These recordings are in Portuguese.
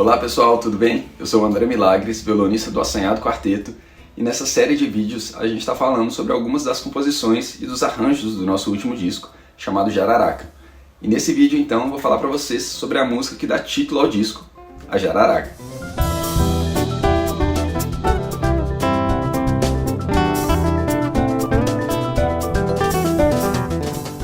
Olá pessoal, tudo bem? Eu sou o André Milagres, violonista do Assanhado Quarteto, e nessa série de vídeos a gente está falando sobre algumas das composições e dos arranjos do nosso último disco, chamado Jararaca. E nesse vídeo então eu vou falar para vocês sobre a música que dá título ao disco, a Jararaca.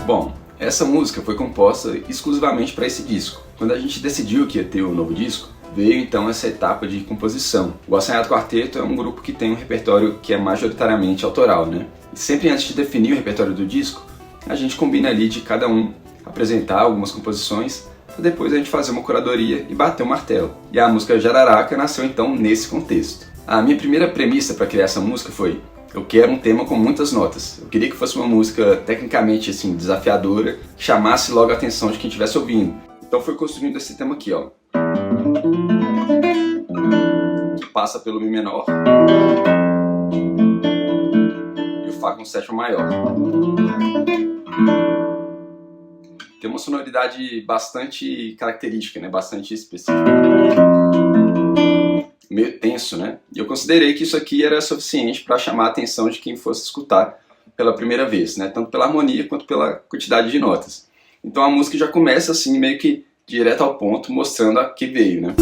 Bom, essa música foi composta exclusivamente para esse disco. Quando a gente decidiu que ia ter um novo disco, veio então essa etapa de composição. O Assanhado Quarteto é um grupo que tem um repertório que é majoritariamente autoral, né? E sempre antes de definir o repertório do disco, a gente combina ali de cada um apresentar algumas composições, para depois a gente fazer uma curadoria e bater o martelo. E a música Jararaca nasceu então nesse contexto. A minha primeira premissa para criar essa música foi: eu quero um tema com muitas notas. Eu queria que fosse uma música tecnicamente assim desafiadora, que chamasse logo a atenção de quem estivesse ouvindo. Então foi construindo esse tema aqui, ó, que passa pelo Mi menor e o Fá com sétima maior. Tem uma sonoridade bastante característica, né? Bastante específica. Meio tenso, né? E eu considerei que isso aqui era suficiente para chamar a atenção de quem fosse escutar pela primeira vez, né? Tanto pela harmonia quanto pela quantidade de notas. Então a música já começa assim, meio que direto ao ponto, mostrando a que veio, né?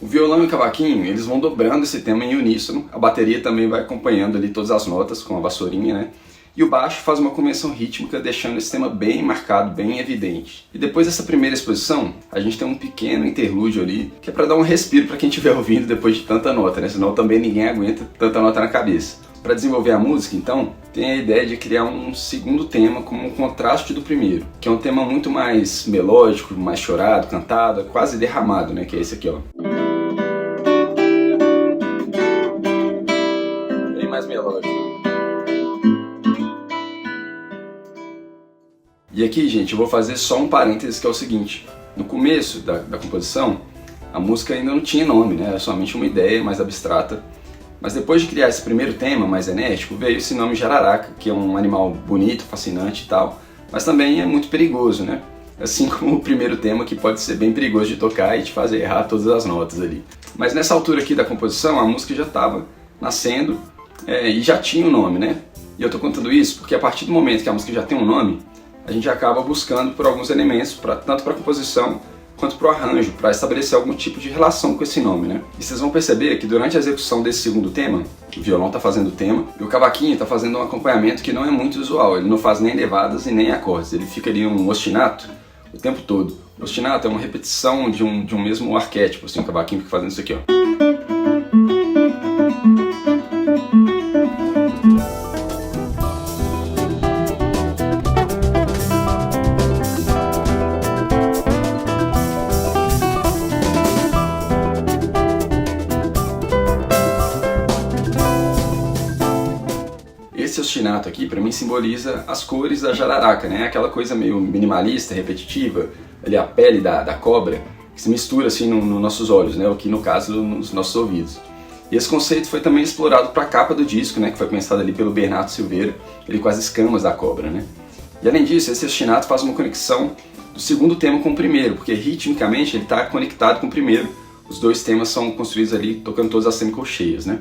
O violão e o cavaquinho, eles vão dobrando esse tema em uníssono, a bateria também vai acompanhando ali todas as notas com a vassourinha, né? E o baixo faz uma convenção rítmica, deixando esse tema bem marcado, bem evidente. E depois dessa primeira exposição, a gente tem um pequeno interlúdio ali, que é para dar um respiro para quem estiver ouvindo depois de tanta nota, né? Senão também ninguém aguenta tanta nota na cabeça. Para desenvolver a música, então, tem a ideia de criar um segundo tema como um contraste do primeiro, que é um tema muito mais melódico, mais chorado, cantado, quase derramado, né? Que é esse aqui, ó. Bem mais melódico. E aqui, gente, eu vou fazer só um parênteses, que é o seguinte: no começo da composição, a música ainda não tinha nome, né? Era somente uma ideia mais abstrata. Mas depois de criar esse primeiro tema mais enérgico, veio esse nome Jararaca, que é um animal bonito, fascinante e tal, mas também é muito perigoso, né? Assim como o primeiro tema, que pode ser bem perigoso de tocar e te fazer errar todas as notas ali. Mas nessa altura aqui da composição, a música já estava nascendo e já tinha um nome, né? E eu tô contando isso porque a partir do momento que a música já tem um nome, a gente acaba buscando por alguns elementos, tanto para a composição quanto para o arranjo, para estabelecer algum tipo de relação com esse nome, né? E vocês vão perceber que durante a execução desse segundo tema, o violão está fazendo o tema e o cavaquinho está fazendo um acompanhamento que não é muito usual. Ele não faz nem levadas e nem acordes, ele fica ali um ostinato o tempo todo. O ostinato é uma repetição de um mesmo arquétipo, assim, o cavaquinho fica fazendo isso aqui, ó. Esse ostinato aqui, para mim, simboliza as cores da jararaca, né? Aquela coisa meio minimalista, repetitiva, ali a pele da cobra, que se mistura assim nos nossos olhos, né? Aqui no caso, nos nossos ouvidos. E esse conceito foi também explorado para a capa do disco, né? Que foi pensado ali pelo Bernardo Silveira, ele com as escamas da cobra, né? E além disso, esse ostinato faz uma conexão do segundo tema com o primeiro, porque ritmicamente ele está conectado com o primeiro. Os dois temas são construídos ali, tocando todas as semicolcheias, né?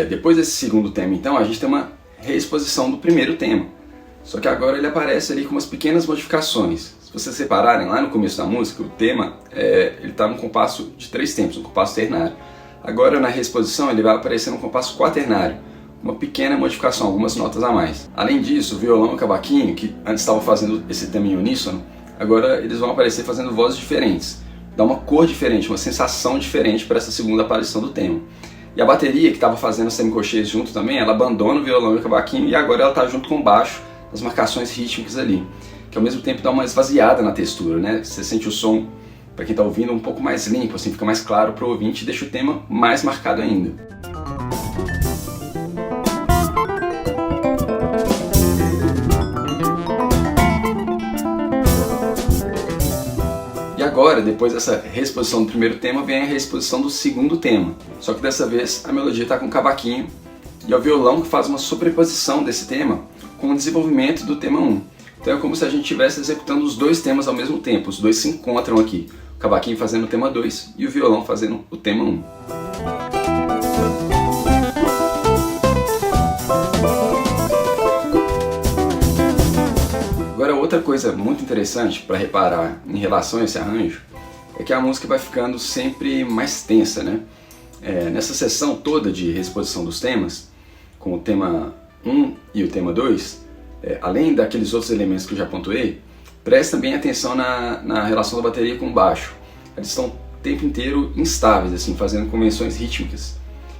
Depois desse segundo tema, então, a gente tem uma reexposição do primeiro tema. Só que agora ele aparece ali com umas pequenas modificações. Se vocês repararem, lá no começo da música, o tema ele está num compasso de 3 tempos, um compasso ternário. Agora na reexposição ele vai aparecer num compasso quaternário, uma pequena modificação, algumas notas a mais. Além disso, o violão e o cavaquinho, que antes estavam fazendo esse tema em uníssono, agora eles vão aparecer fazendo vozes diferentes. Dá uma cor diferente, uma sensação diferente para essa segunda aparição do tema. E a bateria, que estava fazendo semicolcheias junto também, ela abandona o violão e o cavaquinho e agora ela está junto com o baixo, nas marcações rítmicas ali, que ao mesmo tempo dá uma esvaziada na textura, né? Você sente o som, para quem está ouvindo, um pouco mais limpo, assim, fica mais claro para o ouvinte e deixa o tema mais marcado ainda. agora, depois dessa reexposição do primeiro tema, vem a reexposição do segundo tema. Só que dessa vez a melodia está com o cavaquinho e é o violão que faz uma sobreposição desse tema com o desenvolvimento do tema 1. Então é como se a gente estivesse executando os dois temas ao mesmo tempo, os dois se encontram aqui. O cavaquinho fazendo o tema 2 e o violão fazendo o tema 1. Agora, outra coisa muito interessante para reparar em relação a esse arranjo é que a música vai ficando sempre mais tensa, né? Nessa sessão toda de reexposição dos temas, com o tema 1 e o tema 2, além daqueles outros elementos que eu já pontuei, preste também atenção na relação da bateria com o baixo. Eles estão o tempo inteiro instáveis, assim, fazendo convenções rítmicas.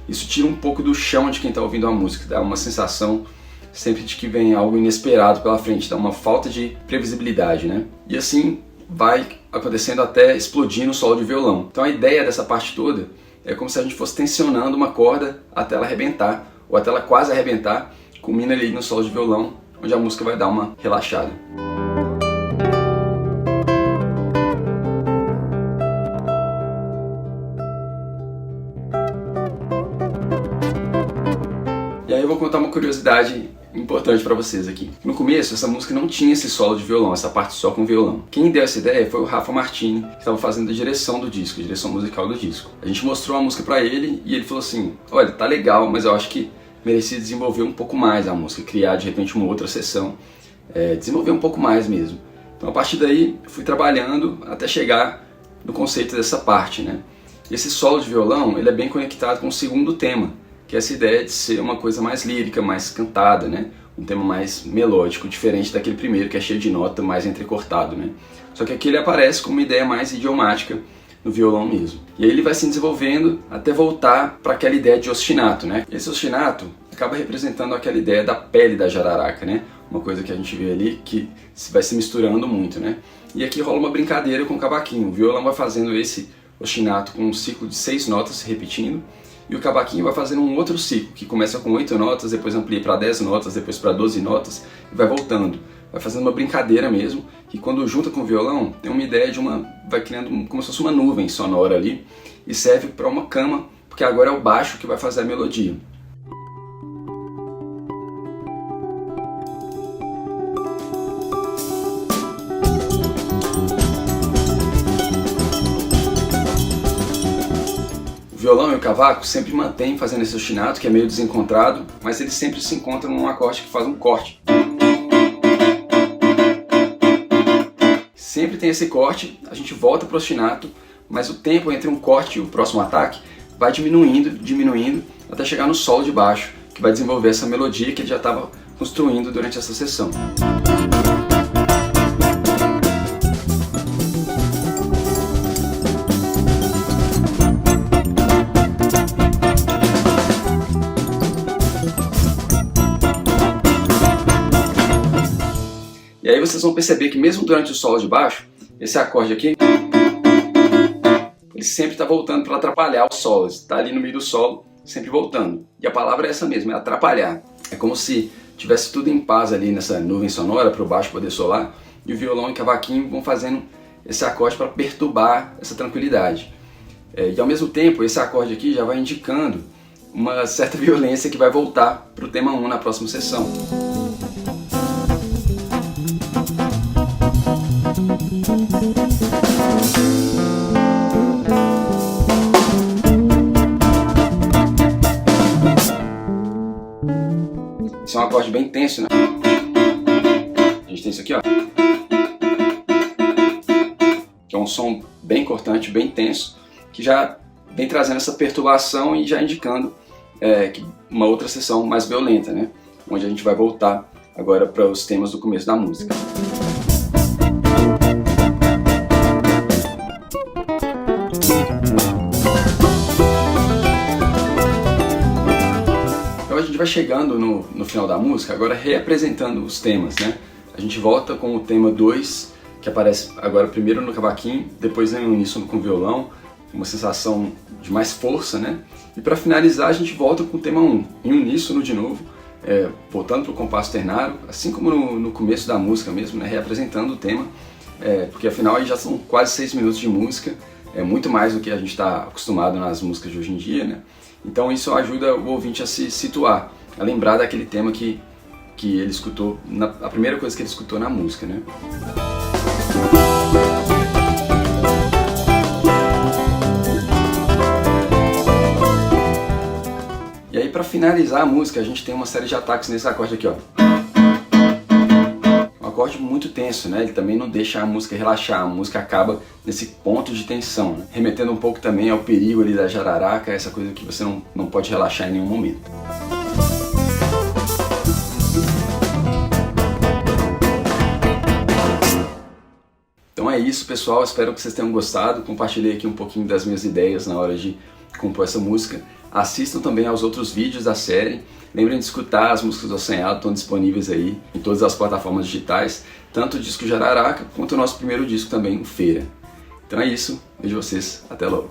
Isso tira um pouco do chão de quem está ouvindo a música, dá uma sensação sempre de que vem algo inesperado pela frente, dá uma falta de previsibilidade, né? E assim vai acontecendo até explodir no solo de violão. Então a ideia dessa parte toda é como se a gente fosse tensionando uma corda até ela arrebentar, ou até ela quase arrebentar, culmina ali no solo de violão, onde a música vai dar uma relaxada. E aí eu vou contar uma curiosidade importante para vocês aqui. No começo, essa música não tinha esse solo de violão, essa parte só com violão. Quem deu essa ideia foi o Rafa Martini, que estava fazendo a direção do disco, a direção musical do disco. A gente mostrou a música para ele e ele falou assim: olha, tá legal, mas eu acho que merecia desenvolver um pouco mais a música, criar de repente uma outra sessão, desenvolver um pouco mais mesmo. Então a partir daí fui trabalhando até chegar no conceito dessa parte, né? E esse solo de violão, ele é bem conectado com o segundo tema, que é essa ideia de ser uma coisa mais lírica, mais cantada, né? Um tema mais melódico, diferente daquele primeiro que é cheio de nota, mais entrecortado, né? Só que aqui ele aparece com uma ideia mais idiomática no violão mesmo. E aí ele vai se desenvolvendo até voltar para aquela ideia de ostinato, né? Esse ostinato acaba representando aquela ideia da pele da jararaca, né? Uma coisa que a gente vê ali que vai se misturando muito, né? E aqui rola uma brincadeira com o cavaquinho. O violão vai fazendo esse ostinato com um ciclo de 6 notas se repetindo, e o cavaquinho vai fazendo um outro ciclo, que começa com 8 notas, depois amplia para 10 notas, depois para 12 notas, e vai voltando. Vai fazendo uma brincadeira mesmo, que quando junta com o violão, tem uma ideia de vai criando como se fosse uma nuvem sonora ali, e serve para uma cama, porque agora é o baixo que vai fazer a melodia. O violão e o cavaco sempre mantêm fazendo esse ostinato, que é meio desencontrado, mas eles sempre se encontram num acorde que faz um corte. Sempre tem esse corte, a gente volta para o ostinato, mas o tempo entre um corte e o próximo ataque vai diminuindo, até chegar no solo de baixo, que vai desenvolver essa melodia que ele já estava construindo durante essa sessão. E aí vocês vão perceber que mesmo durante o solo de baixo, esse acorde aqui, ele sempre está voltando para atrapalhar o solo, está ali no meio do solo, sempre voltando. E a palavra é essa mesmo, é atrapalhar. É como se tivesse tudo em paz ali nessa nuvem sonora para o baixo poder solar, e o violão e o cavaquinho vão fazendo esse acorde para perturbar essa tranquilidade. E ao mesmo tempo, esse acorde aqui já vai indicando uma certa violência que vai voltar para o tema 1 na próxima sessão. Esse é um acorde bem tenso, né? A gente tem isso aqui, ó, que é um som bem cortante, bem tenso, que já vem trazendo essa perturbação e já indicando uma outra sessão mais violenta, né? Onde a gente vai voltar agora para os temas do começo da música. A gente vai chegando no final da música, agora reapresentando os temas, né? A gente volta com o tema 2, que aparece agora primeiro no cavaquinho, depois em uníssono com o violão, uma sensação de mais força, né? E para finalizar a gente volta com o tema 1, em uníssono de novo, voltando para o compasso ternário, assim como no começo da música mesmo, né? Reapresentando o tema, porque afinal aí já são quase 6 minutos de música, é muito mais do que a gente está acostumado nas músicas de hoje em dia, né? Então isso ajuda o ouvinte a se situar, a lembrar daquele tema que ele escutou, a primeira coisa que ele escutou na música, né? E aí, para finalizar a música, a gente tem uma série de ataques nesse acorde aqui, ó. Um acorde muito tenso, né? Ele também não deixa a música relaxar, a música acaba nesse ponto de tensão, né? Remetendo um pouco também ao perigo ali da jararaca, essa coisa que você não pode relaxar em nenhum momento. Então é isso, pessoal, espero que vocês tenham gostado. Compartilhei aqui um pouquinho das minhas ideias na hora de compor essa música. Assistam também aos outros vídeos da série. Lembrem de escutar as músicas do Assanhado, estão disponíveis aí em todas as plataformas digitais, tanto o disco Jararaca quanto o nosso primeiro disco também, o Feira. Então é isso, vejo vocês, até logo.